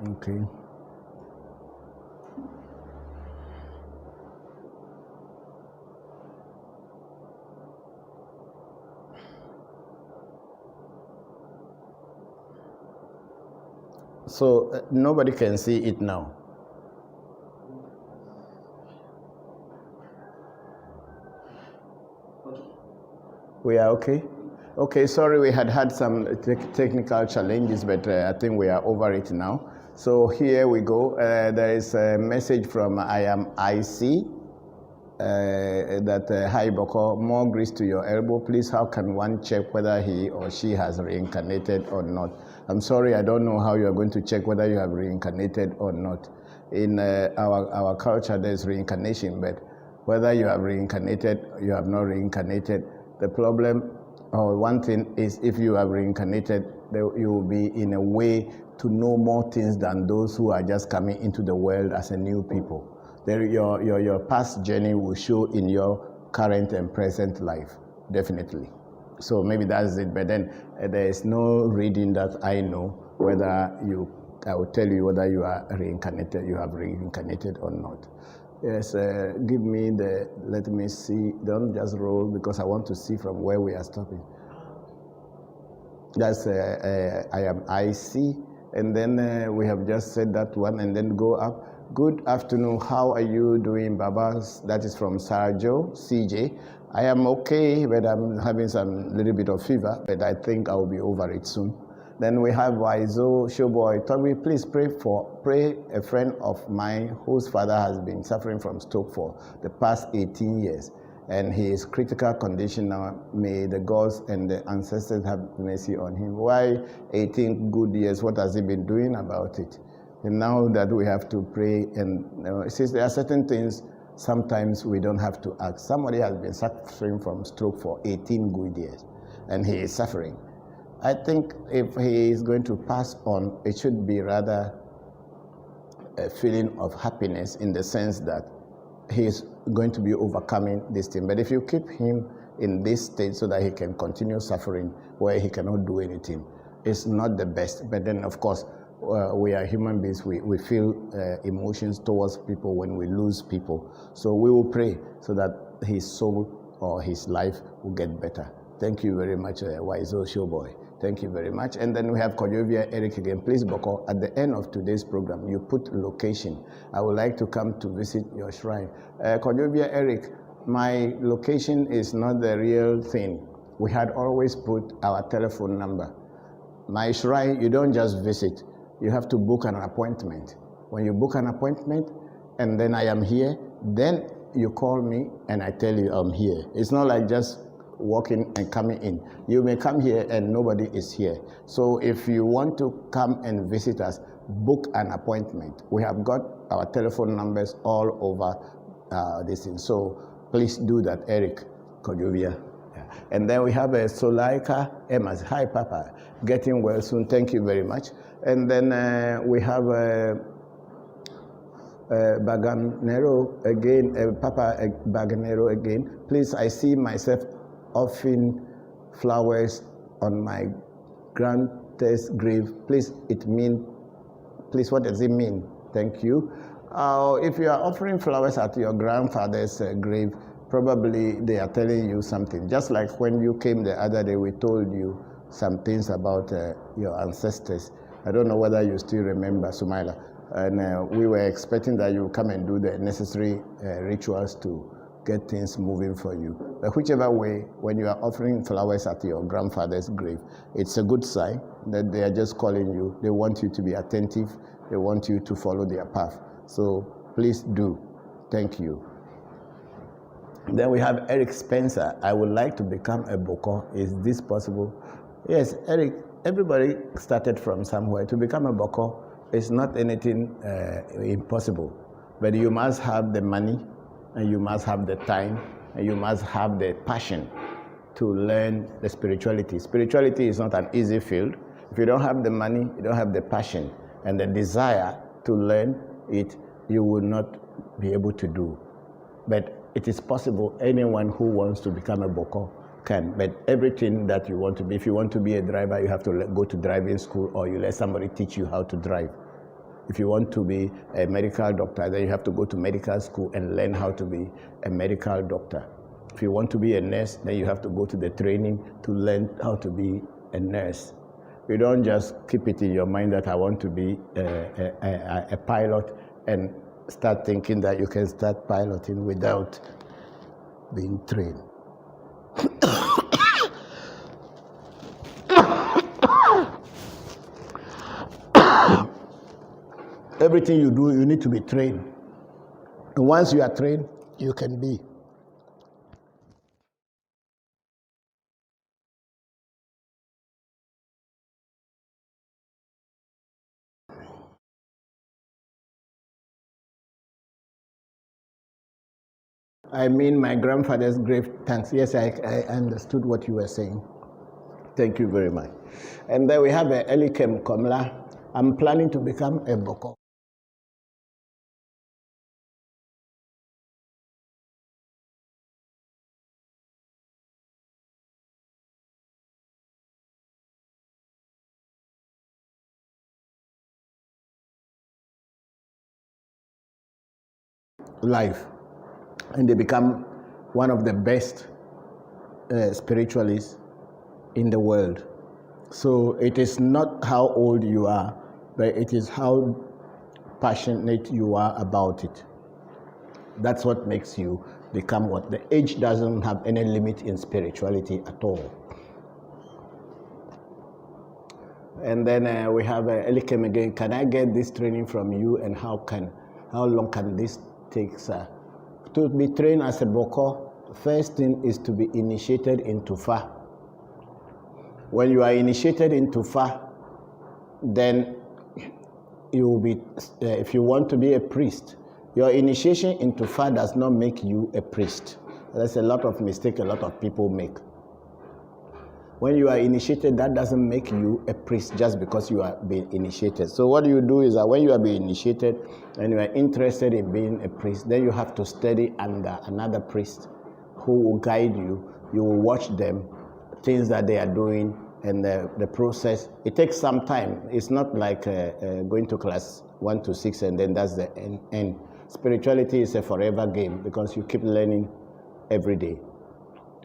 Okay. So nobody can see it now. We are okay? Okay, sorry, we had some technical challenges, but I think we are over it now. So here we go. There is a message from I am IC. Hi Bokor, more grease to your elbow. Please, how can one check whether he or she has reincarnated or not? I'm sorry, I don't know how you are going to check whether you have reincarnated or not. In our culture, there's reincarnation, but whether you have reincarnated, you have not reincarnated, the problem, or one thing is, if you have reincarnated, you will be in a way to know more things than those who are just coming into the world as a new people. Your past journey will show in your current and present life, definitely. So maybe that's it, but then there is no reading that I know whether I will tell you whether you are reincarnated, you have reincarnated or not. Yes, give me let me see, don't just roll because I want to see from where we are stopping. That's I am IC, and then we have just said that one, and then go up. Good afternoon, how are you doing, Baba? That is from Sarajo, CJ. I am okay, but I'm having some little bit of fever, but I think I'll be over it soon. Then we have Waizo Showboy. Tommy, please pray a friend of mine whose father has been suffering from stroke for the past 18 years. And he is critical condition now. May the gods and the ancestors have mercy on him. Why 18 good years? What has he been doing about it? And now that we have to pray, and since there are certain things, sometimes we don't have to ask. Somebody has been suffering from stroke for 18 good years, and he is suffering. I think if he is going to pass on, it should be rather a feeling of happiness in the sense that he is going to be overcoming this thing. But if you keep him in this state so that he can continue suffering where he cannot do anything, it's not the best. But then, of course, we are human beings. We feel emotions towards people when we lose people. So we will pray so that his soul or his life will get better. Thank you very much, Waizo Showboy. Thank you very much. And then we have Kojovia Eric again. Please, Bokor, at the end of today's program, you put location. I would like to come to visit your shrine. Kojovia Eric, my location is not the real thing. We had always put our telephone number. My shrine, you don't just visit. You have to book an appointment. When you book an appointment, and then I am here, then you call me and I tell you I'm here. It's not like just walking and coming in. You may come here and nobody is here. So if you want to come and visit us, book an appointment. We have got our telephone numbers all over this thing. So please do that, Eric Kojovia. Yeah. And then we have a Solaika Emas. Hi, Papa. Getting well soon. Thank you very much. And then we have Baganero again, Papa Baganero again. Please, I see myself offering flowers on my grandfather's grave. Please, what does it mean? Thank you. If you are offering flowers at your grandfather's grave, probably they are telling you something. Just like when you came the other day, we told you some things about your ancestors. I don't know whether you still remember, Sumaila. And we were expecting that you come and do the necessary rituals to get things moving for you. But whichever way, when you are offering flowers at your grandfather's grave, it's a good sign that they are just calling you. They want you to be attentive. They want you to follow their path. So please do. Thank you. Then we have Eric Spencer. I would like to become a Bokor. Is this possible? Yes, Eric, everybody started from somewhere. To become a Bokor is not anything impossible. But you must have the money, and you must have the time, and you must have the passion to learn the spirituality. Spirituality is not an easy field. If you don't have the money, you don't have the passion and the desire to learn it, you will not be able to do. But it is possible. Anyone who wants to become a Bokor can. But everything that you want to be, if you want to be a driver, you have to go to driving school, or you let somebody teach you how to drive. If you want to be a medical doctor, then you have to go to medical school and learn how to be a medical doctor. If you want to be a nurse, then you have to go to the training to learn how to be a nurse. You don't just keep it in your mind that I want to be a pilot and start thinking that you can start piloting without being trained. Everything you do, you need to be trained. And once you are trained, you can be. I mean, my grandfather's grave thanks. Yes, I understood what you were saying. Thank you very much. And then we have Elikem Komla. I'm planning to become a Bokor. Life. And they become one of the best spiritualists in the world. So it is not how old you are, but it is how passionate you are about it. That's what makes you become what. The age doesn't have any limit in spirituality at all. And then we have Elikem again. Can I get this training from you, and how long can this take, sir? To be trained as a Bokor, first thing is to be initiated into Fa. When you are initiated into Fa, then you will be, if you want to be a priest, your initiation into Fa does not make you a priest. That's a lot of mistake a lot of people make. When you are initiated, that doesn't make you a priest just because you are being initiated. So what you do is that when you are being initiated and you are interested in being a priest, then you have to study under another priest who will guide you. You will watch them, things that they are doing, and the process. It takes some time. It's not like going to class 1 to 6 and then that's the end. Spirituality is a forever game because you keep learning every day.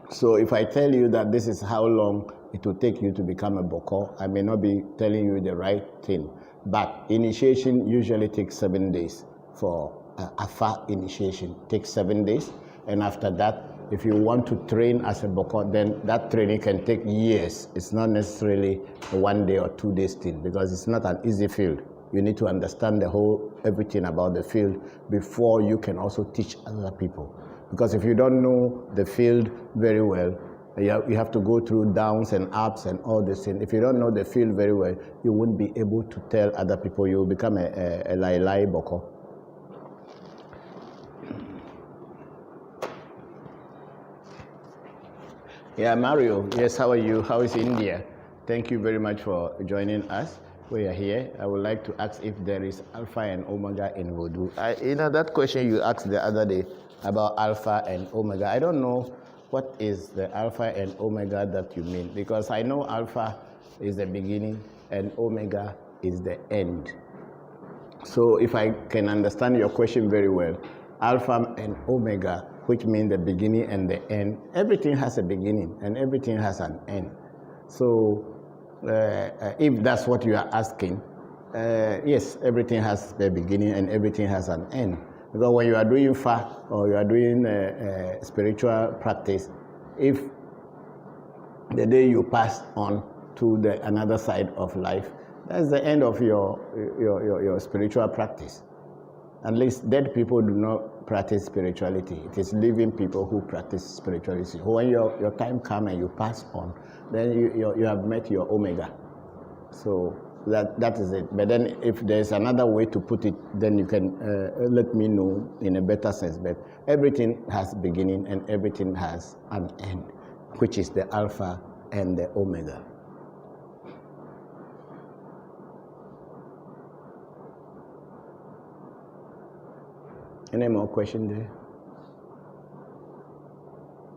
So if I tell you that this is how long it will take you to become a Bokor, I may not be telling you the right thing. But initiation usually takes 7 days. For a Fa initiation, it takes 7 days. And after that, if you want to train as a Bokor, then that training can take years. It's not necessarily a 1 day or 2 days thing because it's not an easy field. You need to understand everything about the field before you can also teach other people. Because if you don't know the field very well, you have to go through downs and ups and all this thing. If you don't know the field very well, you won't be able to tell other people. You will become a lai Bokor. Yeah, Mario. Yes, how are you? How is India? Thank you very much for joining us. We are here. I would like to ask if there is Alpha and Omega in vodu. That question you asked the other day about Alpha and Omega. I don't know what is the Alpha and Omega that you mean, because I know Alpha is the beginning and Omega is the end. So if I can understand your question very well, Alpha and Omega, which mean the beginning and the end, everything has a beginning and everything has an end. So if that's what you are asking, yes, everything has the beginning and everything has an end. Because when you are doing Fa or you are doing spiritual practice, if the day you pass on to another side of life, that's the end of your spiritual practice. At least dead people do not practice spirituality. It is living people who practice spirituality. When your time comes and you pass on, then you have met your Omega. So that is it. But then if there's another way to put it, then you can let me know in a better sense. But everything has beginning and everything has an end, which is the Alpha and the Omega. Any more questions there?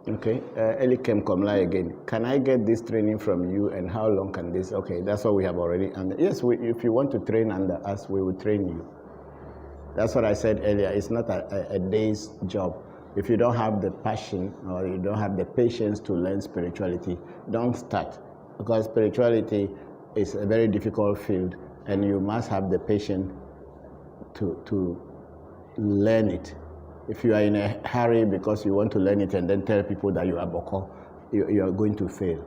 Okay, Elikem Komla again. Can I get this training from you, and how long can this? Okay, that's what we have already. And yes, if you want to train under us, we will train you. That's what I said earlier. It's not a day's job. If you don't have the passion or you don't have the patience to learn spirituality, don't start, because spirituality is a very difficult field, and you must have the patience to learn it. If you are in a hurry because you want to learn it and then tell people that you are Bokor, you are going to fail.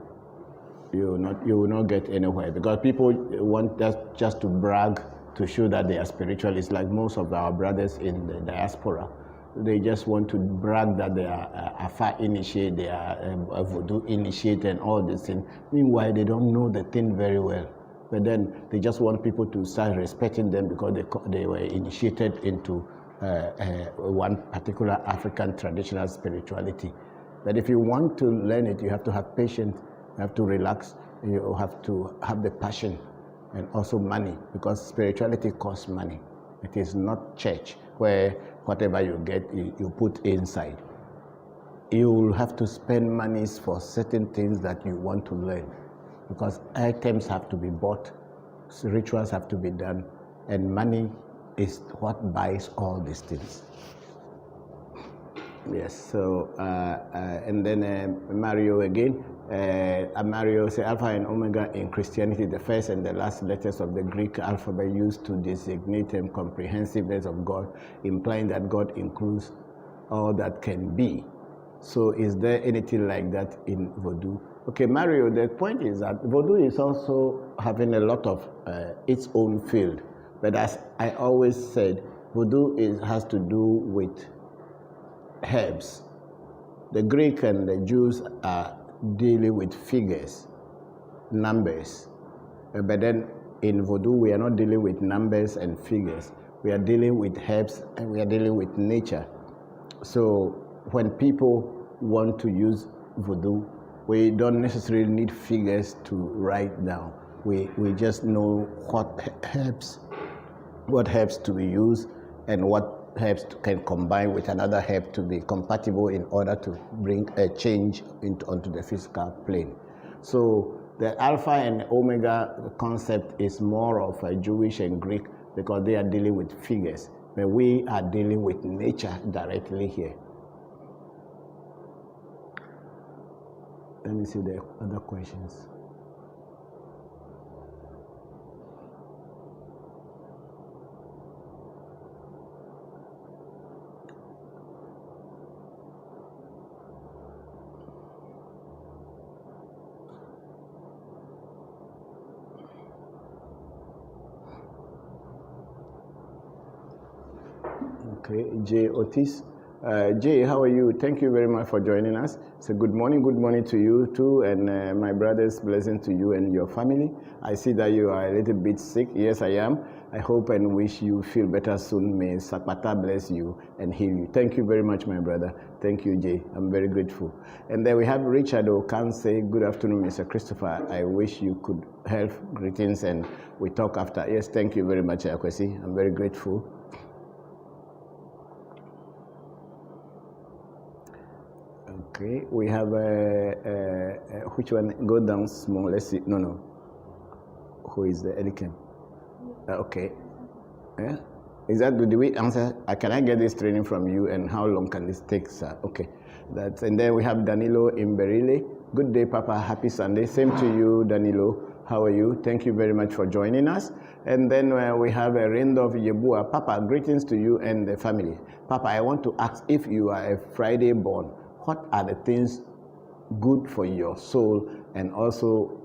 You will not get anywhere, because people want just to brag, to show that they are spiritual. It's like most of our brothers in the diaspora. They just want to brag that they are Afa initiate, they are a voodoo initiate and all these things. Meanwhile, they don't know the thing very well. But then they just want people to start respecting them because they were initiated into one particular African traditional spirituality. But if you want to learn it, you have to have patience, you have to relax, you have to have the passion and also money, because spirituality costs money. It is not church where whatever you get, you put inside. You will have to spend monies for certain things that you want to learn, because items have to be bought, rituals have to be done, and money is what buys all these things. Yes, so, and then Mario again. Mario says, Alpha and Omega in Christianity, the first and the last letters of the Greek alphabet used to designate the comprehensiveness of God, implying that God includes all that can be. So is there anything like that in voodoo? Okay, Mario, the point is that voodoo is also having a lot of its own field. But as I always said, voodoo has to do with herbs. The Greek and the Jews are dealing with figures, numbers. But then in voodoo, we are not dealing with numbers and figures. We are dealing with herbs and we are dealing with nature. So when people want to use voodoo, we don't necessarily need figures to write down. We just know what herbs to be used and what herbs can combine with another herb to be compatible in order to bring a change onto the physical plane. So the Alpha and Omega concept is more of a Jewish and Greek, because they are dealing with figures, but we are dealing with nature directly here. Let me see the other questions. Okay, Jay Otis. Jay, how are you? Thank you very much for joining us. So good morning to you too, and my brother's blessing to you and your family. I see that you are a little bit sick. Yes, I am. I hope and wish you feel better soon. May Sakpata bless you and heal you. Thank you very much, my brother. Thank you, Jay. I'm very grateful. And then we have Richard Okanse. Good afternoon, Mr. Christopher. I wish you could help. Greetings, and we talk after. Yes, thank you very much, Akwesi. I'm very grateful. Okay, we have which one? Go down small. Let's see. No. Who is the Elikem? Okay. Yeah. Is that? Do we answer? Can I get this training from you? And how long can this take, sir? Okay. And then we have Danilo Imberile. Good day, Papa. Happy Sunday. Same to you, Danilo. How are you? Thank you very much for joining us. And then we have a Rindov Yebua. Papa, greetings to you and the family. Papa, I want to ask, if you are a Friday born, what are the things good for your soul and also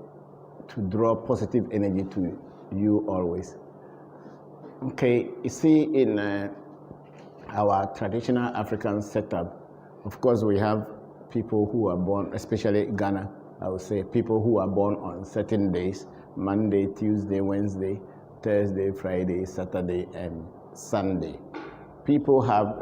to draw positive energy to you always? Okay, you see, in our traditional African setup, of course, we have people who are born, especially Ghana, I would say, people who are born on certain days: Monday, Tuesday, Wednesday, Thursday, Friday, Saturday, and Sunday. People have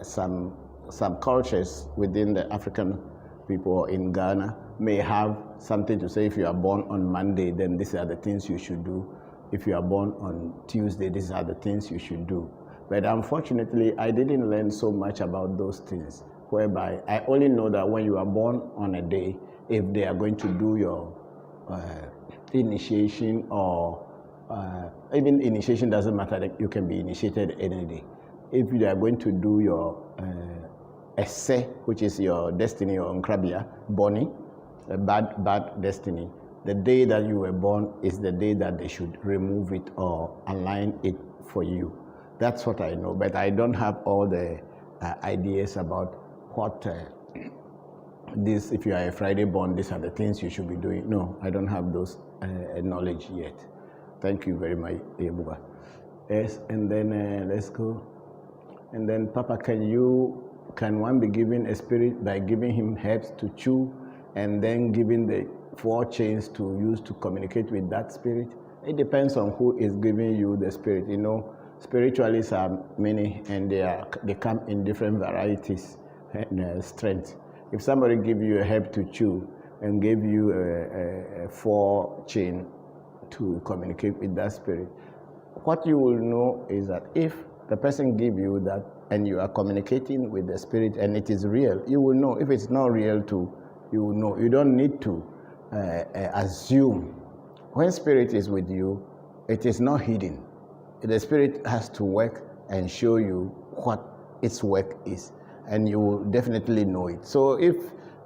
some cultures within the African people in Ghana may have something to say. If you are born on Monday, then these are the things you should do. If you are born on Tuesday, these are the things you should do. But unfortunately, I didn't learn so much about those things. whereby I only know that when you are born on a day, if they are going to do your initiation or even initiation doesn't matter, that you can be initiated any day. If they are going to do your esse, which is your destiny or nkrabia, Bonnie, a bad destiny, the day that you were born is the day that they should remove it or align it for you. That's what I know, but I don't have all the ideas about what this, if you are a Friday born, these are the things you should be doing. No, I don't have those knowledge yet. Thank you very much, Ebuga. Yes, and then let's go. And then, Papa, can one be given a spirit by giving him herbs to chew and then giving the 4 chains to use to communicate with that spirit? It depends on who is giving you the spirit. You know, spiritualists are many and they come in different varieties and strength. If somebody give you a herb to chew and gave you a 4 chain to communicate with that spirit, what you will know is that if the person give you that and you are communicating with the spirit and it is real, you will know. If it's not real too, you will know. You don't need to assume. When spirit is with you, it is not hidden. The spirit has to work and show you what its work is, and you will definitely know it. So if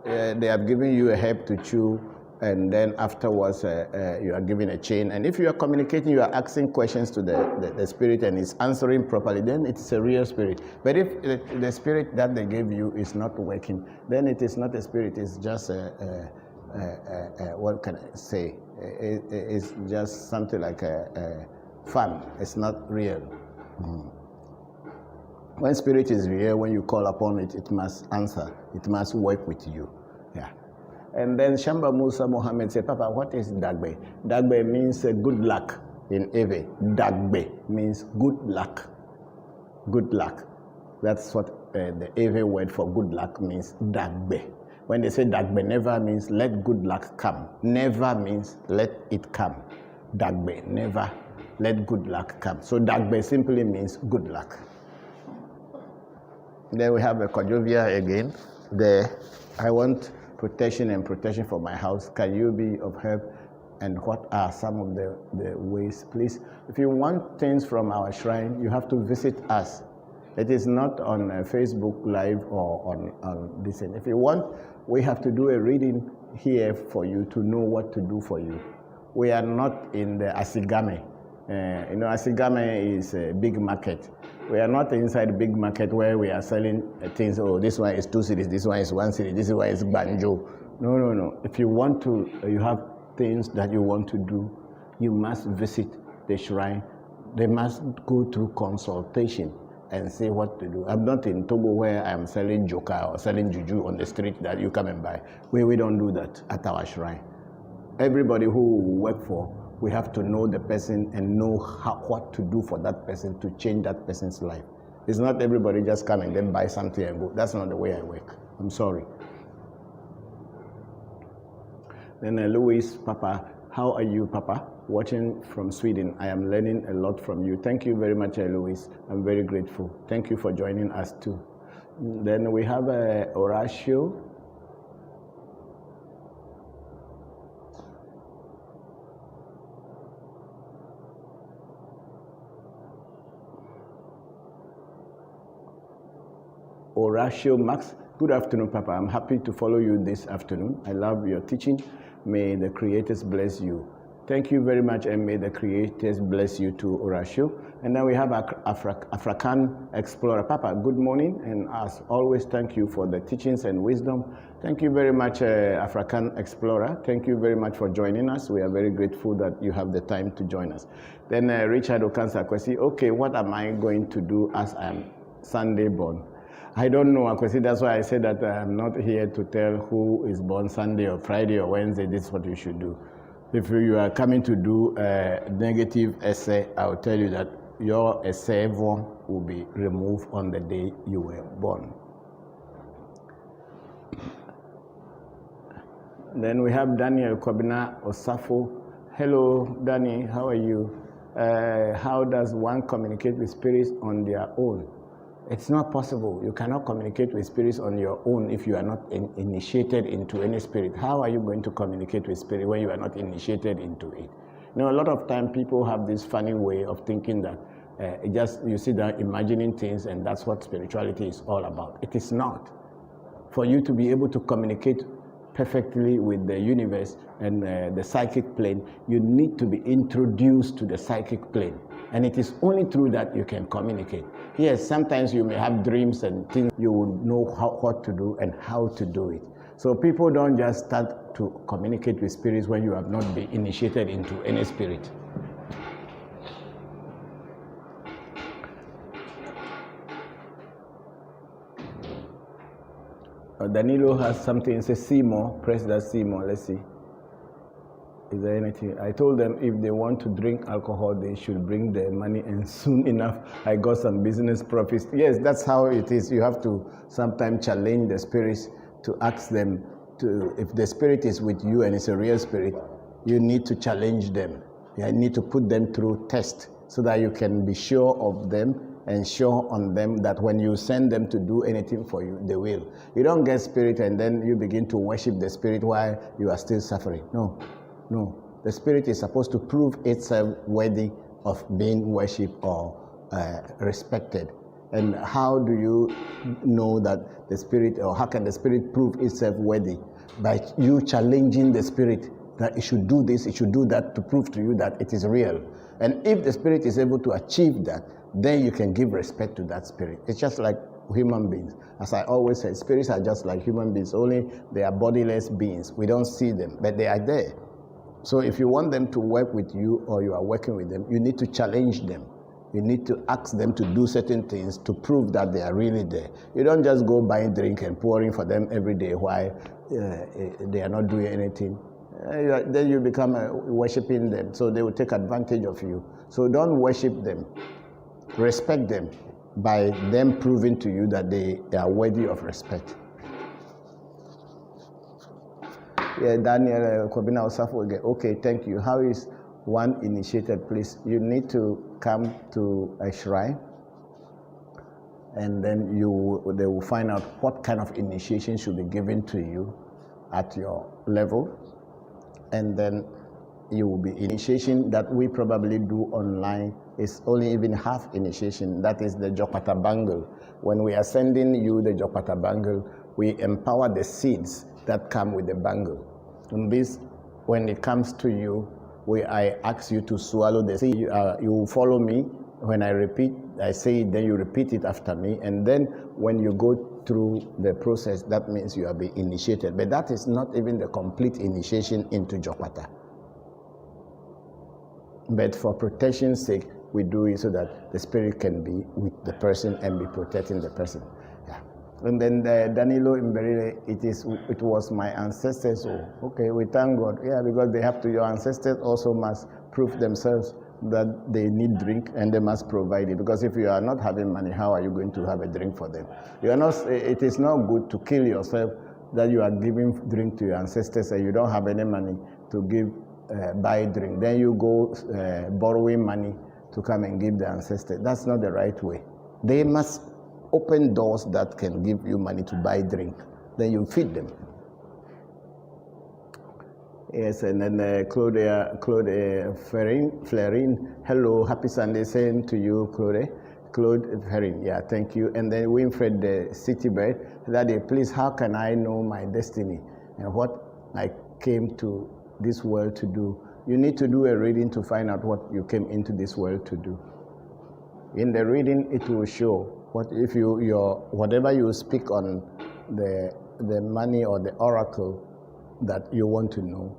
they have given you a herb to chew, and then afterwards you are given a chain, and if you are communicating, you are asking questions to the spirit and it's answering properly, then it's a real spirit. But if the spirit that they gave you is not working, then it is not a spirit, it's just what can I say? It's just something like a fun. It's not real. When spirit is real, when you call upon it, it must answer. It must work with you. Yeah. And then Shamba Musa Mohammed said, Papa, what is Dagbe? Dagbe means good luck in Ewe. Dagbe means good luck. Good luck. That's what the Ewe word for good luck means, Dagbe. When they say Dagbe, never means let good luck come. Never means let it come. Dagbe, never let good luck come. So Dagbe simply means good luck. Then we have a Kojovia again. I want protection for my house. Can you be of help? And what are some of the ways, please? If you want things from our shrine, you have to visit us. It is not on Facebook Live or on this. If you want, we have to do a reading here for you to know what to do for you. We are not in the Asigame. You know, Asigame is a big market. We are not inside a big market where we are selling things. Oh, this one is 2 cities, this one is 1 city, this one is Banjo. No. If you want to, you have things that you want to do, you must visit the shrine. They must go through consultation and say what to do. I'm not in Togo where I'm selling joka or selling juju on the street that you come and buy. We don't do that at our shrine. Everybody who we work for, we have to know the person and know what to do for that person to change that person's life. It's not everybody just come and then buy something and go. That's not the way I work. I'm sorry. Then Louis, Papa, how are you, Papa? Watching from Sweden. I am learning a lot from you. Thank you very much, Louis. I'm very grateful. Thank you for joining us too. Then we have Horatio. Horatio Max. Good afternoon, Papa. I'm happy to follow you this afternoon. I love your teaching. May the Creators bless you. Thank you very much, and may the Creators bless you too, Horatio. And then we have African Explorer. Papa, good morning, and as always, thank you for the teachings and wisdom. Thank you very much, African Explorer. Thank you very much for joining us. We are very grateful that you have the time to join us. Then Richard Okansa Kwesi, okay, what am I going to do as I'm Sunday born? I don't know, Akwesi. That's why I said that I'm not here to tell who is born Sunday or Friday or Wednesday. This is what you should do. If you are coming to do a negative essay, I will tell you that your essay will be removed on the day you were born. Then we have Daniel Kobina Osafo. Hello, Danny. How are you? How does one communicate with spirits on their own? It's not possible. You cannot communicate with spirits on your own if you are not initiated into any spirit. How are you going to communicate with spirit when you are not initiated into it? You know, a lot of time people have this funny way of thinking that you sit down imagining things and that's what spirituality is all about. It is not. For you to be able to communicate perfectly with the universe and the psychic plane, you need to be introduced to the psychic plane. And it is only through that you can communicate. Yes, sometimes you may have dreams and things you would know what to do and how to do it. So people don't just start to communicate with spirits when you have not been initiated into any spirit. Danilo has something, it says see more, press that see more, let's see. Is there anything? I told them if they want to drink alcohol, they should bring their money, and soon enough, I got some business profits. Yes, that's how it is. You have to sometimes challenge the spirits to ask them to, if the spirit is with you and it's a real spirit, you need to challenge them. You need to put them through test so that you can be sure of them and sure on them that when you send them to do anything for you, they will. You don't get spirit and then you begin to worship the spirit while you are still suffering. No. No, the spirit is supposed to prove itself worthy of being worshipped or respected. And how do you know that the spirit, or how can the spirit prove itself worthy? By you challenging the spirit that it should do this, it should do that, to prove to you that it is real. And if the spirit is able to achieve that, then you can give respect to that spirit. It's just like human beings. As I always say, spirits are just like human beings, only they are bodiless beings. We don't see them, but they are there. So if you want them to work with you or you are working with them, you need to challenge them. You need to ask them to do certain things to prove that they are really there. You don't just go buying drink and pouring for them every day while they are not doing anything. Then you become worshiping them, so they will take advantage of you. So don't worship them. Respect them by them proving to you that they are worthy of respect. Yeah, Daniel Kobina Osafo again. Okay, thank you. How is one initiated, please? You need to come to a shrine, and then they will find out what kind of initiation should be given to you at your level, and then you will be initiation that we probably do online is only even half initiation. That is the Jokpata bangle. When we are sending you the Jokpata bangle, we empower the seeds that come with the bangle. And this, when it comes to you, I ask you to swallow the seed. You follow me. When I repeat, I say it, then you repeat it after me. And then when you go through the process, that means you have been initiated. But that is not even the complete initiation into Jokpata. But for protection's sake, we do it so that the spirit can be with the person and be protecting the person. And then Danilo Imberile, it was my ancestors. Oh, okay, we thank God. Yeah, because they have to, your ancestors also must prove themselves that they need drink and they must provide it. Because if you are not having money, how are you going to have a drink for them? You are not, it is not good to kill yourself that you are giving drink to your ancestors and you don't have any money to give, buy drink. Then you go borrowing money to come and give the ancestors. That's not the right way. They must open doors that can give you money to buy drink. Then you feed them. Yes, and then Claude Flerin, hello, happy Sunday, same to you, Claude Flerin, yeah, thank you. And then Winfred the Citybird, Daddy, please, how can I know my destiny and what I came to this world to do? You need to do a reading to find out what you came into this world to do. In the reading, it will show what if whatever you speak on the money or the oracle that you want to know,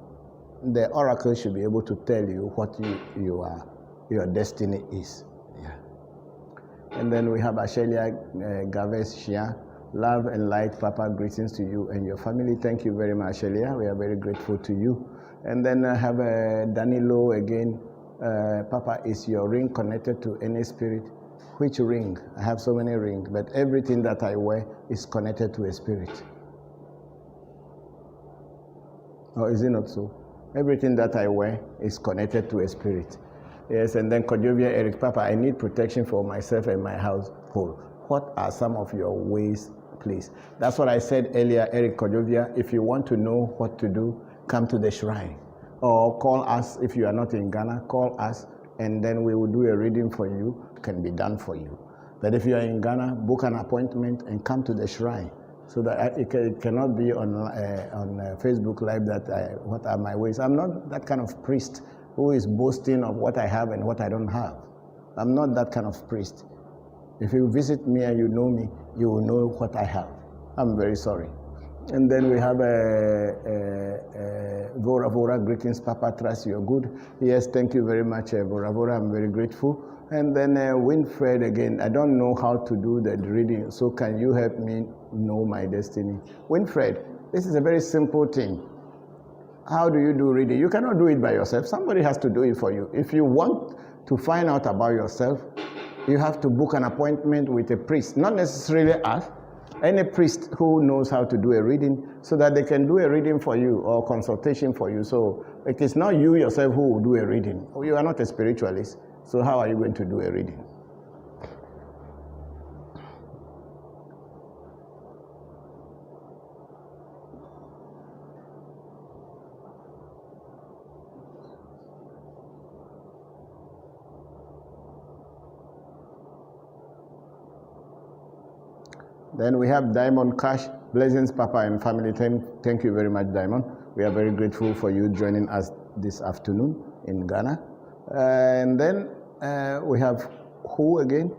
the oracle should be able to tell you what your destiny is. Yeah. And then we have Ashelia Gaves Shia. Love and light, Papa, greetings to you and your family. Thank you very much, Ashelia. We are very grateful to you. And then I have Danilo again. Papa, is your ring connected to any spirit? Which ring? I have so many rings, but everything that I wear is connected to a spirit. Or is it not so? Everything that I wear is connected to a spirit. Yes, and then Kojovia Eric, Papa, I need protection for myself and my household. what are some of your ways, please? That's what I said earlier, Eric Kojovia. If you want to know what to do, come to the shrine. Or call us if you are not in Ghana, call us, and then we will do a reading for you. It can be done for you. But if you are in Ghana, book an appointment and come to the shrine. So that it cannot be on Facebook Live that what are my ways. I'm not that kind of priest who is boasting of what I have and what I don't have. I'm not that kind of priest. If you visit me and you know me, you will know what I have. I'm very sorry. And then we have Vora Vora, greetings, Papa, trust you're good. Yes, thank you very much, Vora Vora, I'm very grateful. And then Winfred again, I don't know how to do the reading, so can you help me know my destiny? Winfred, this is a very simple thing. How do you do reading? You cannot do it by yourself. Somebody has to do it for you. If you want to find out about yourself, you have to book an appointment with a priest, not necessarily us, any priest who knows how to do a reading so that they can do a reading for you or consultation for you. So it is not you yourself who will do a reading. You are not a spiritualist, so how are you going to do a reading? Then we have Diamond Cash. Blessings, Papa and family. Thank you very much, Diamond. We are very grateful for you joining us this afternoon in Ghana. And then we have who again?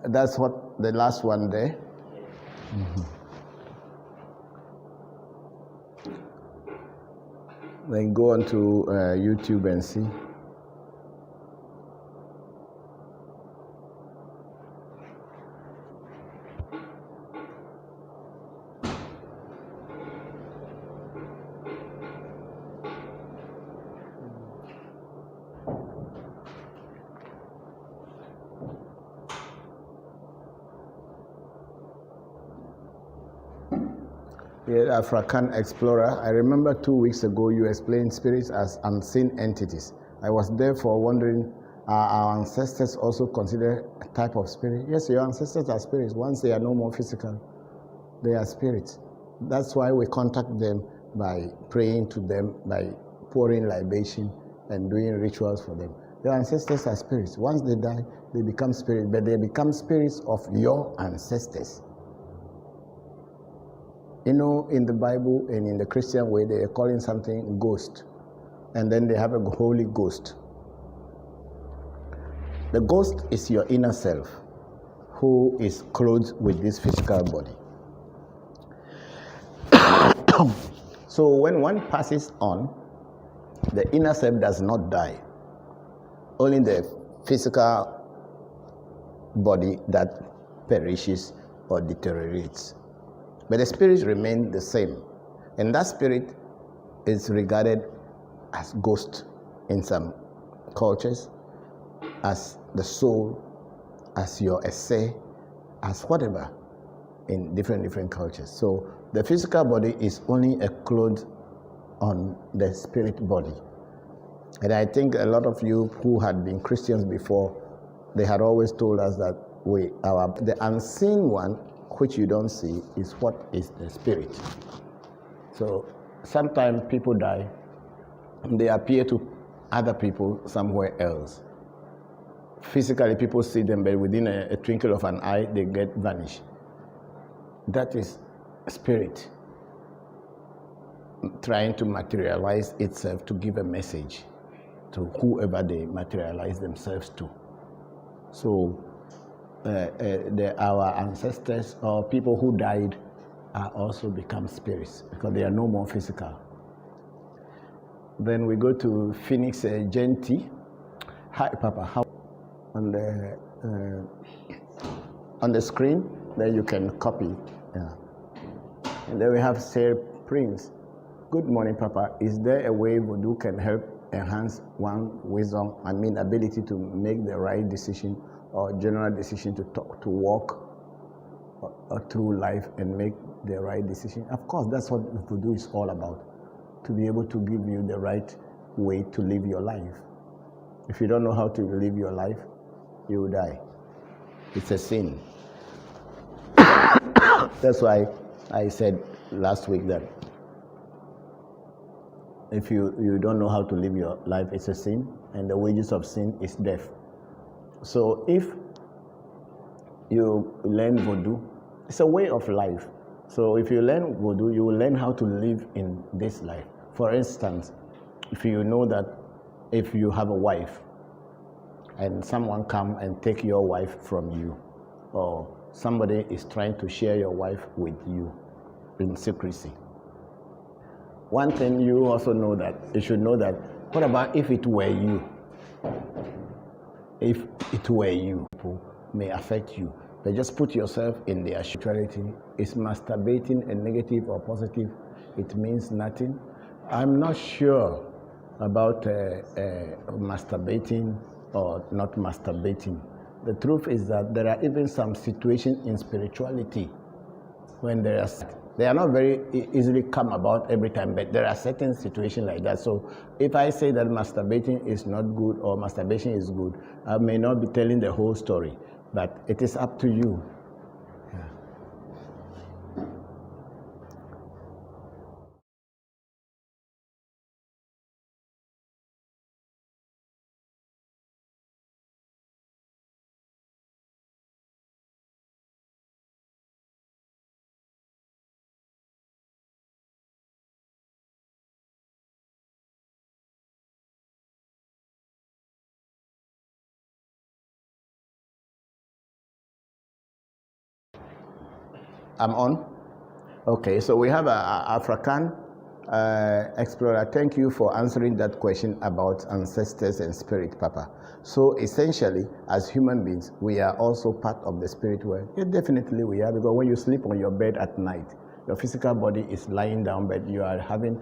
That's what the last one there. Mm-hmm. Then go on to YouTube and see. Yeah, African Explorer. I remember 2 weeks ago you explained spirits as unseen entities. I was therefore wondering, are our ancestors also considered a type of spirit? Yes, your ancestors are spirits. Once they are no more physical, they are spirits. That's why we contact them by praying to them, by pouring libation and doing rituals for them. Your ancestors are spirits. Once they die, they become spirits, but they become spirits of your ancestors. You know, in the Bible and in the Christian way, they are calling something ghost. And then they have a Holy Ghost. The ghost is your inner self, who is clothed with this physical body. So when one passes on, the inner self does not die. Only the physical body that perishes or deteriorates. But the spirit remains the same. And that spirit is regarded as ghost in some cultures, as the soul, as your essay, as whatever in different cultures. So the physical body is only a cloth on the spirit body. And I think a lot of you who had been Christians before, they had always told us that the unseen one, which you don't see, is what is the spirit. So sometimes people die, they appear to other people somewhere else. Physically, people see them, but within a twinkle of an eye, they get vanished. That is spirit trying to materialize itself to give a message to whoever they materialize themselves to. So our ancestors or people who died are also become spirits because they are no more physical. Then we go to Phoenix Genti. Hi, Papa. How on the screen? Then you can copy. Yeah. And then we have Sarah Prince. Good morning, Papa. Is there a way voodoo can help enhance one's wisdom? I mean, ability to make the right decision or general decision to walk through life and make the right decision? Of course, that's what voodoo is all about, to be able to give you the right way to live your life. If you don't know how to live your life, you will die. It's a sin. That's why I said last week that if you don't know how to live your life, it's a sin, and the wages of sin is death. So if you learn vodu, it's a way of life. So if you learn vodu, you will learn how to live in this life. For instance, if you know that if you have a wife and someone come and take your wife from you, or somebody is trying to share your wife with you in secrecy, one thing you also know that, you should know that, what about if it were you? If it were you, people may affect you. But just put yourself in their spirituality. Is masturbating a negative or positive? It means nothing. I'm not sure about masturbating or not masturbating. The truth is that there are even some situations in spirituality when they are not very easily come about every time, but there are certain situations like that. So if I say that masturbating is not good or masturbation is good, I may not be telling the whole story, but it is up to you. I'm on. Okay, so we have a African explorer. Thank you for answering that question about ancestors and spirit, Papa. So essentially, as human beings, we are also part of the spirit world. Yeah, definitely we are, because when you sleep on your bed at night, your physical body is lying down, but you are having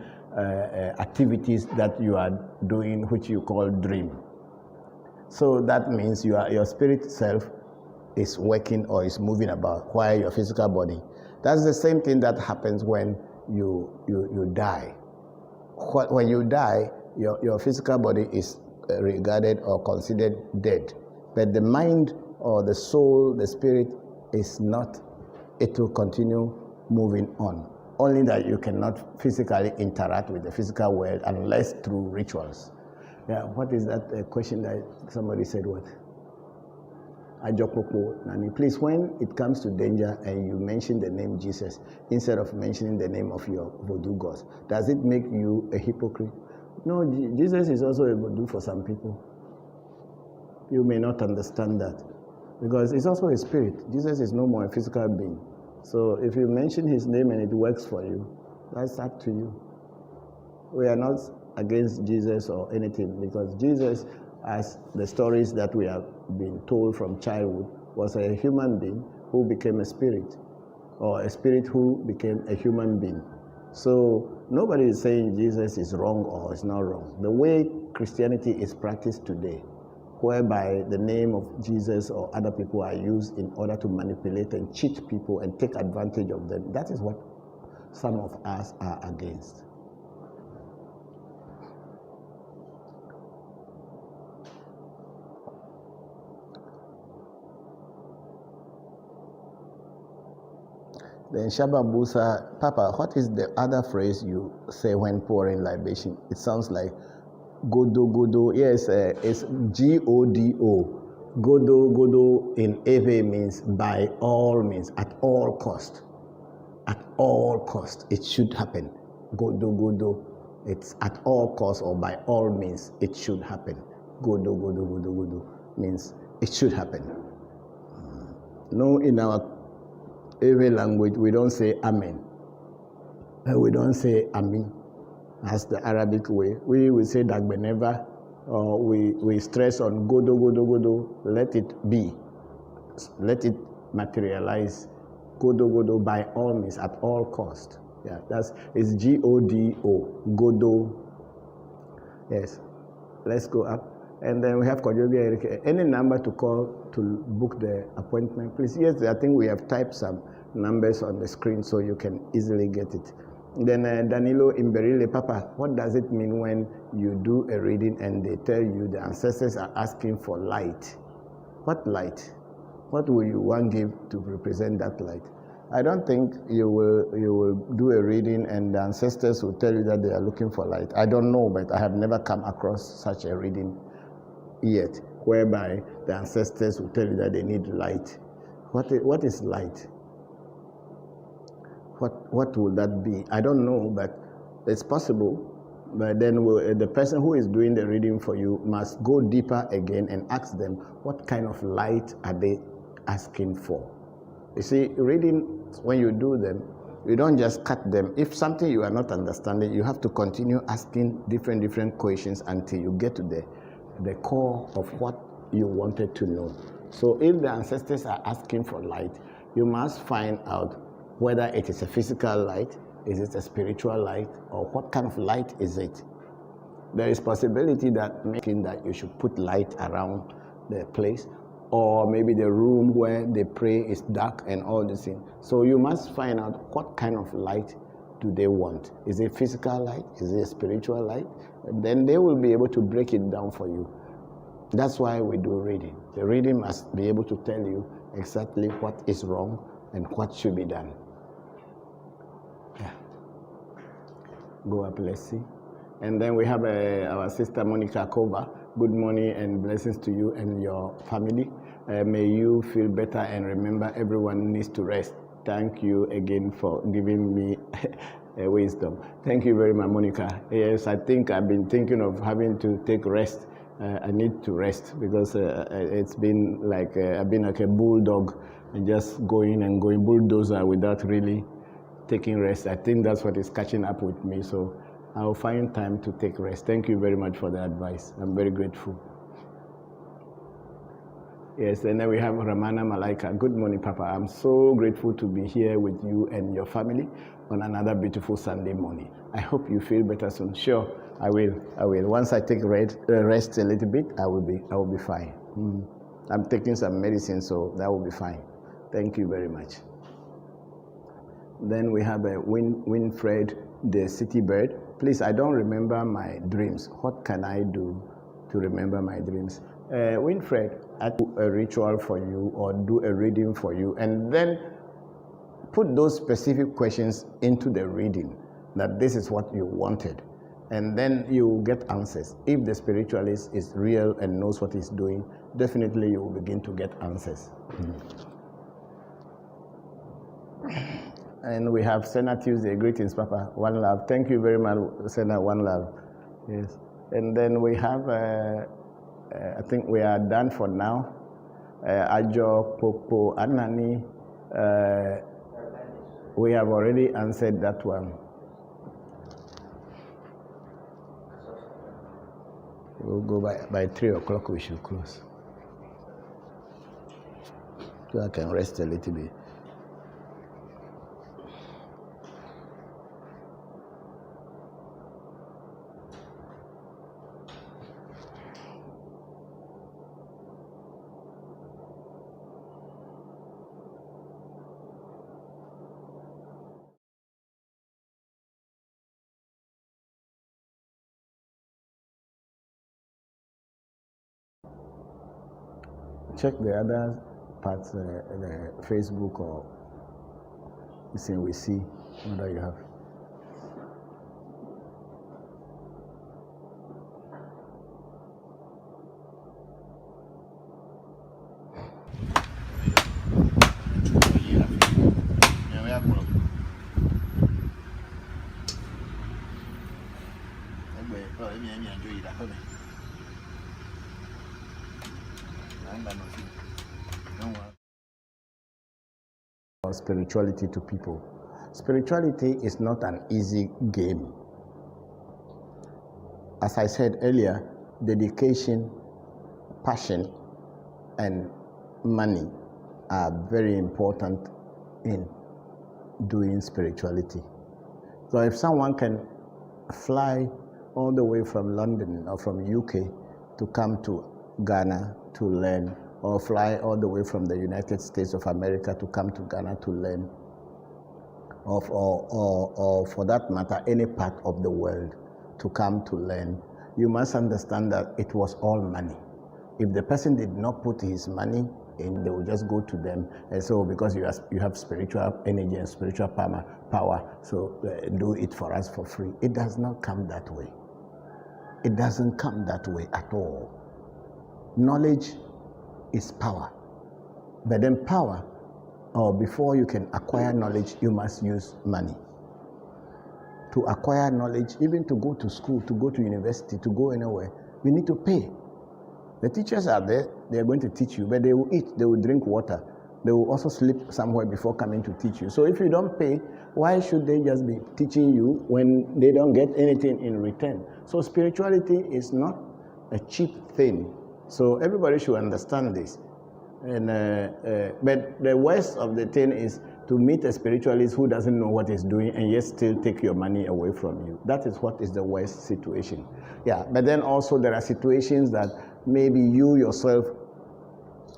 activities that you are doing, which you call dream. So that means your spirit self is working or is moving about while your physical body. That's the same thing that happens when you die. When you die, your physical body is regarded or considered dead. But the mind or the soul, the spirit is not. It will continue moving on. Only that you cannot physically interact with the physical world unless through rituals. Yeah, what is that question that somebody said what? Ajokoko, Nani, please, when it comes to danger and you mention the name Jesus instead of mentioning the name of your voodoo gods, does it make you a hypocrite? No, Jesus is also a voodoo for some people. You may not understand that because it's also a spirit. Jesus is no more a physical being. So if you mention his name and it works for you, that's up to you. We are not against Jesus or anything, because Jesus, as the stories that we have been told from childhood, was a human being who became a spirit, or a spirit who became a human being. So nobody is saying Jesus is wrong or is not wrong. The way Christianity is practiced today, whereby the name of Jesus or other people are used in order to manipulate and cheat people and take advantage of them, that is what some of us are against. Then Shababusa, Papa, what is the other phrase you say when pouring libation? It sounds like godo godo. Yes, it's G-O-D-O. Godo godo in Ewe means by all means, at all cost. At all cost, it should happen. Godo godo, it's at all cost or by all means, it should happen. Godo godo godo godo means it should happen. No, in our every language, we don't say Amen. We don't say Amin. That's the Arabic way. We will say Dagbeneva, or we stress on Godo, Godo, Godo. Let it be. Let it materialize. Godo, Godo, by all means, at all cost. Yeah, it's G-O-D-O. Godo. Yes. Let's go up. And then we have Kojobi. Any number to call to book the appointment, please? Yes, I think we have typed some numbers on the screen so you can easily get it. Then Danilo Imberile, Papa, what does it mean when you do a reading and they tell you the ancestors are asking for light? What light? What will you want give to represent that light? I don't think you will do a reading and the ancestors will tell you that they are looking for light. I don't know, but I have never come across such a reading yet, whereby the ancestors will tell you that they need light. What is light? What will that be? I don't know, but it's possible. But then the person who is doing the reading for you must go deeper again and ask them, what kind of light are they asking for? You see, reading, when you do them, you don't just cut them. If something you are not understanding, you have to continue asking different questions until you get to the core of what you wanted to know. So if the ancestors are asking for light, you must find out whether it is a physical light, is it a spiritual light, or what kind of light is it? There is possibility that making that you should put light around the place, or maybe the room where they pray is dark and all these things. So you must find out what kind of light do they want. Is it physical light? Is it a spiritual light? And then they will be able to break it down for you. That's why we do reading. The reading must be able to tell you exactly what is wrong and what should be done. Yeah. Go up, let's see. And then we have our sister Monica Kova. Good morning and blessings to you and your family. May you feel better and remember everyone needs to rest. Thank you again for giving me wisdom. Thank you very much, Monica. Yes, I think I've been thinking of having to take rest. I need to rest because it's been like, I've been like a bulldog and just going and going bulldozer without really taking rest. I think that's what is catching up with me. So I'll find time to take rest. Thank you very much for the advice. I'm very grateful. Yes, and then we have Ramana Malaika. Good morning, Papa. I'm so grateful to be here with you and your family on another beautiful Sunday morning. I hope you feel better soon. Sure, I will. Once I take rest a little bit, I will be fine. I'm taking some medicine, so that will be fine. Thank you very much. Then we have a Winfred, the city bird. Please, I don't remember my dreams. What can I do to remember my dreams? Winfred, I do a ritual for you or do a reading for you, and then put those specific questions into the reading, that this is what you wanted, and then you will get answers. If the spiritualist is real and knows what he's doing, definitely you will begin to get answers. And we have Senna Tuesday. Greetings, Papa. One love. Thank you very much, Senna. One love. Yes. And then we have, I think we are done for now. Ajo, Popo, Anani. We have already answered that one. We'll go by 3 o'clock. We should close, so I can rest a little bit. Check the other parts, the Facebook or listen, we see what you have. Spirituality to people. Spirituality is not an easy game. As I said earlier, dedication, passion, and money are very important in doing spirituality. So if someone can fly all the way from London or from UK to come to Ghana to learn, or fly all the way from the United States of America to come to Ghana to learn, or for that matter, any part of the world to come to learn, you must understand that it was all money. If the person did not put his money and they will just go to them. And so because you have spiritual energy and spiritual power, so do it for us for free. It does not come that way. It doesn't come that way at all. Knowledge is power. But then power, or before you can acquire knowledge, you must use money. To acquire knowledge, even to go to school, to go to university, to go anywhere, you need to pay. The teachers are there, they are going to teach you, but they will eat, they will drink water. They will also sleep somewhere before coming to teach you. So if you don't pay, why should they just be teaching you when they don't get anything in return? So spirituality is not a cheap thing. So everybody should understand this. And but the worst of the thing is to meet a spiritualist who doesn't know what he's doing and yet still take your money away from you. That is what is the worst situation. Yeah, but then also there are situations that maybe you yourself,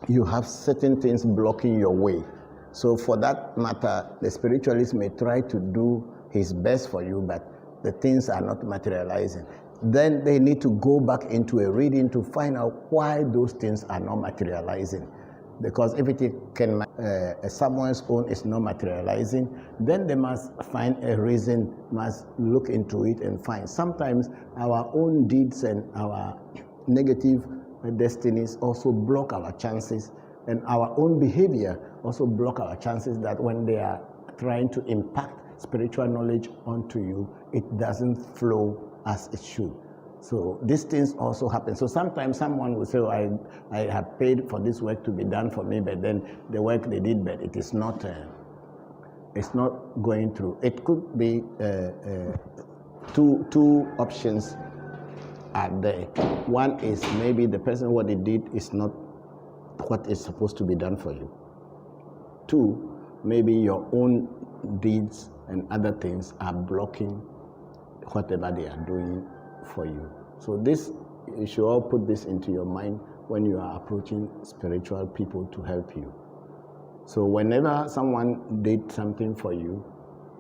you have certain things blocking your way. So for that matter, the spiritualist may try to do his best for you, but the things are not materializing. Then they need to go back into a reading to find out why those things are not materializing. Because if it can, someone's own is not materializing, then they must find a reason, must look into it and find. Sometimes our own deeds and our negative destinies also block our chances, and our own behavior also block our chances that when they are trying to impact spiritual knowledge onto you, it doesn't flow as it should. So these things also happen. So sometimes someone will say, oh, I have paid for this work to be done for me, but then the work they did, but it is not, it's not going through. It could be two options are there. One is maybe the person, what they did is not what is supposed to be done for you. Two, maybe your own deeds and other things are blocking whatever they are doing for you. So this, you should all put this into your mind when you are approaching spiritual people to help you. So whenever someone did something for you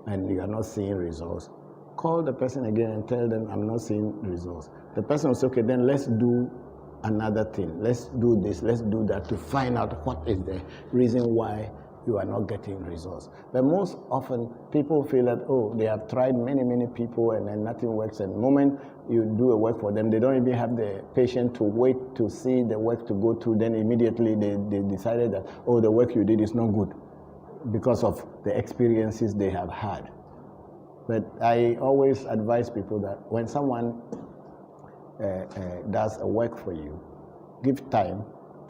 and you are not seeing results, call the person again and tell them, I'm not seeing results. The person will say, okay, then let's do another thing. Let's do this, let's do that, to find out what is the reason why you are not getting results. But most often people feel that, oh, they have tried many people and then nothing works. And the moment you do a work for them, they don't even have the patience to wait to see the work to go through. Then immediately they decided that, oh, the work you did is not good because of the experiences they have had. But I always advise people that when someone does a work for you, give time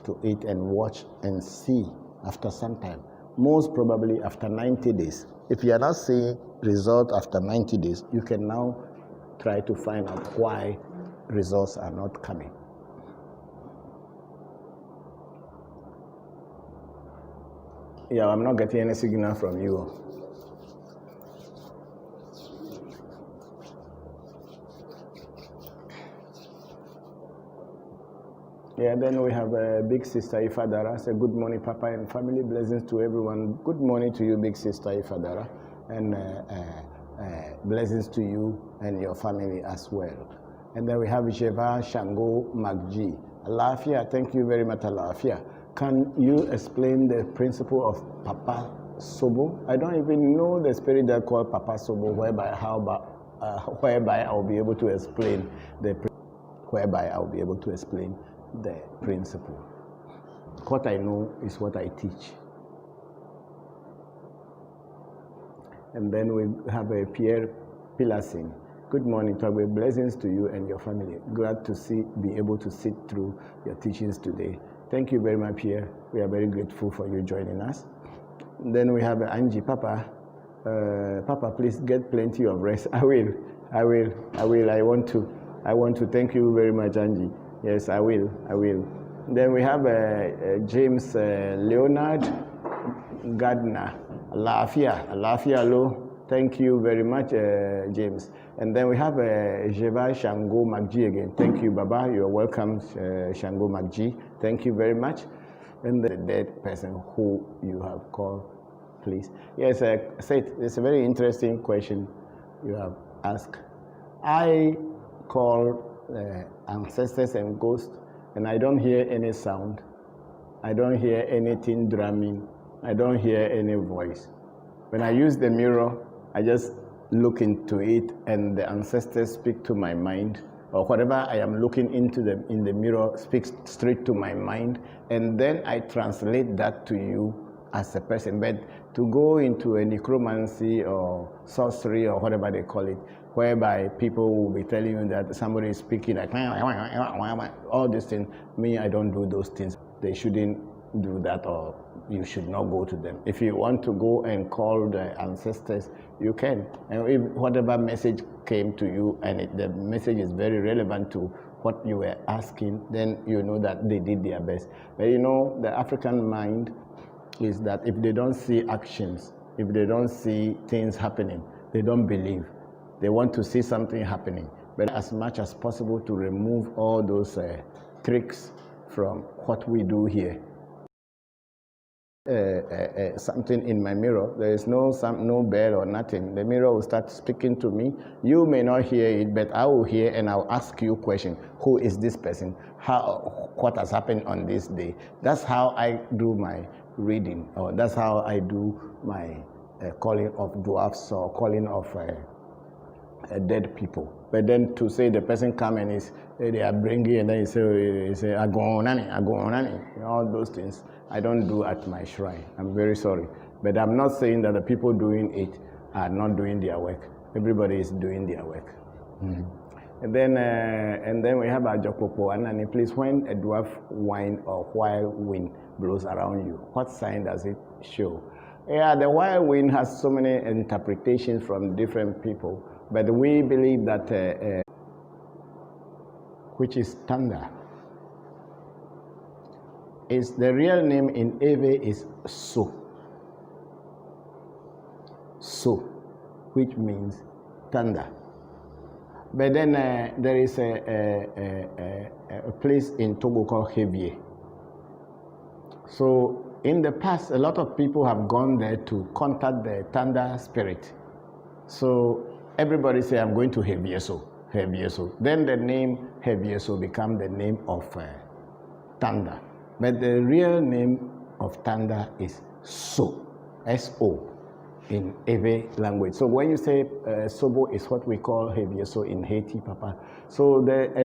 to it and watch and see after some time. Most probably after 90 days. If you are not seeing results after 90 days, you can now try to find out why results are not coming. Yeah, I'm not getting any signal from you. Yeah, then we have Big Sister Ifadara. Say, good morning, Papa and family. Blessings to everyone. Good morning to you, Big Sister Ifadara. And blessings to you and your family as well. And then we have Jeva Shango Magji. Alafia, thank you very much, Alafia. Can you explain the principle of Papa Sobo? I don't even know the spirit that called Papa Sobo, whereby I'll be able to explain the principle. What I know is what I teach. And then we have a Pierre Pilasin. Good morning, Tagwe. Blessings to you and your family. Glad to be able to sit through your teachings today. Thank you very much, Pierre. We are very grateful for you joining us. And then we have Angie. Papa, please get plenty of rest. I will. I want to thank you very much, Angie. Yes, I will. Then we have James Leonard Gardner. Alafia Lo. Thank you very much, James. And then we have Jeva Shango Magji again. Thank you, Baba. You're welcome, Shango Magji. Thank you very much. And the dead person who you have called, please. Yes, Seth, it's a very interesting question you have asked. I call ancestors and ghosts, and I don't hear any sound. I don't hear anything drumming. I don't hear any voice. When I use the mirror, I just look into it and the ancestors speak to my mind, or whatever I am looking into in the mirror speaks straight to my mind, and then I translate that to you as a person. But to go into a necromancy or sorcery or whatever they call it, whereby people will be telling you that somebody is speaking like all these things, me, I don't do those things. They shouldn't do that, or you should not go to them. If you want to go and call the ancestors, you can. And if whatever message came to you and the message is very relevant to what you were asking, then you know that they did their best. But you know, the African mind is that if they don't see actions, if they don't see things happening, they don't believe. They want to see something happening. But as much as possible to remove all those tricks from what we do here. Something in my mirror, there is no bell or nothing. The mirror will start speaking to me. You may not hear it, but I will hear, and I'll ask you a question. Who is this person? What has happened on this day? That's how I do my reading, or that's how I do my calling of dwarfs or calling of dead people. But then to say the person come and they are bringing, and then you say agonani, all those things, I don't do at my shrine. I'm very sorry. But I'm not saying that the people doing it are not doing their work. Everybody is doing their work. And then we have our Jokopo, and please, when a dwarf wind or wild wind blows around you, what sign does it show? Yeah, the wild wind has so many interpretations from different people, but we believe that which is thunder. Is the real name in Ewe is So. So, which means thunder. But then there is a place in Togo called Hevier. So in the past, a lot of people have gone there to contact the thunder spirit. So everybody say, I'm going to Hevier So. Hevier So. Then the name Hevier So become the name of thunder. But the real name of thunder is So, S-O, in Ewe language. So when you say Sobo is what we call Hevier So in Haiti, Papa. So the